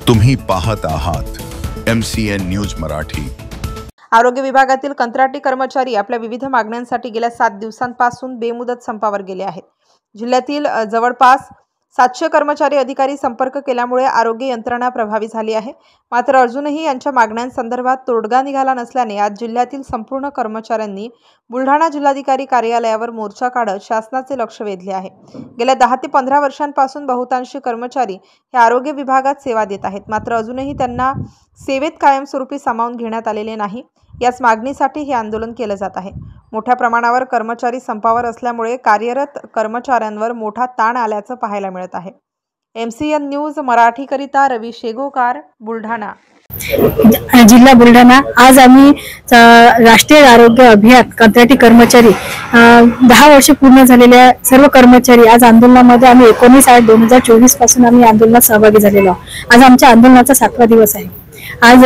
तुम्ही पाहत आहात MCN न्यूज मराठी। आरोग्य विभागातील कंत्राटी कर्मचारी आपल्या विविध मागण्यांसाठी गेल्या 7 दिवसांपासून बेमुदत संपावर गेले आहेत। जिल्ह्यातील जवळपास 700 कर्मचारी अधिकारी संपर्क केल्यामुळे आरोग्य यंत्रणा प्रभावी झाली आहे। मात्र अजूनही यांच्या मागण्यांसंदर्भात तोडगा निघाला नसल्याने आज जिल्ह्यातील संपूर्ण कर्मचाऱ्यांनी बुलढाणा जिल्हाधिकारी कार्यालयावर मोर्चा काढत शासनाचे लक्ष वेधले आहे। गेल्या 10 ते 15 वर्षांपासून बहुतांशी कर्मचारी हे आरोग्य विभागात सेवा देत आहेत, मात्र अजूनही त्यांना सेवेत कायमस्वरूपी सामावून घेण्यात आलेले नाही। याच मागणीसाठी हे आंदोलन केले जात आहे। मोठ्या प्रमाणावर कर्मचारी संपावर असल्यामुळे कार्यरत कर्मचाऱ्यांवर मोठा ताण आल्याचं पाहायला मिळत आहे। MCN न्यूज मराठीकरिता रवी शेगोकार, बुलढाणा। जिल्हा बुलढाणा। आज आम्ही राष्ट्रीय आरोग्य अभियान कंत्राटी कर्मचारी 10 वर्ष पूर्ण झालेल्या सर्व कर्मचारी आज आंदोलनामध्ये आम्ही 19/8/2024 पासून आम्ही आंदोलनात सहभागी झालेलो आहोत। आज आमच्या आंदोलनाचा 7वा दिवस आहे। आज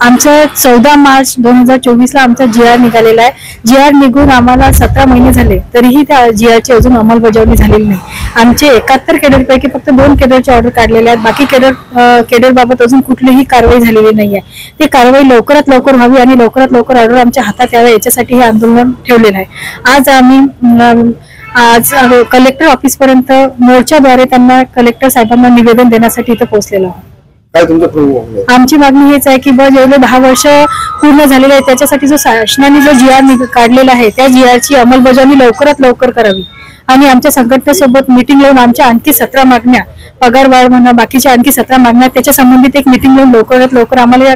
आमचं 14 मार्च 2024 ला आमचा GR निघालेला आहे। GR निघून आम्हाला 17 महिने झाले, तरीही त्या GRची अजून अंमलबजावणी झालेली नाही। आमचे 71 केडरपैकी फक्त 2 केडरचे ऑर्डर काढलेले आहेत। बाकी केडर बाबत अजून कुठलीही कारवाई झालेली नाहीये। ती कारवाई लवकरात लवकर व्हावी आणि लवकरात लवकर ऑर्डर आमच्या हातात यावे याच्यासाठी हे आंदोलन ठेवलेलं आहे। आज आम्ही कलेक्टर ऑफिस पर्यंत मोर्चाद्वारे त्यांना कलेक्टर साहेबांना निवेदन देण्यासाठी इथे पोहोचलेलो आहोत। आमची मागणी हेच आहे की जेवढे 10 वर्ष पूर्ण झालेले आहे त्याच्यासाठी जो शासनाने जो GR काढलेला आहे त्या GRची अंमलबजावणी लवकरात लवकर करावी आणि आमच्या संघटनेसोबत मीटिंग लावून आमच्या आणखी 17 मागण्या, पगारवाढ म्हणा, बाकीच्या आणखी 17 मागण्या त्याच्या संबंधित एक मीटिंग लावून लवकरात लवकर आम्हाला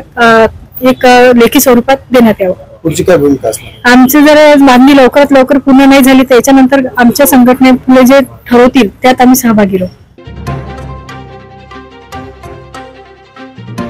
एक लेखी स्वरूपात देण्यात यावं। पुढची काय भूमिका असणार? आमची जर मागणी लवकरात लवकर पूर्ण नाही झाली तर याच्यानंतर आमच्या संघटनेपुढे जे ठरवतील त्यात आम्ही सहभागी राहू।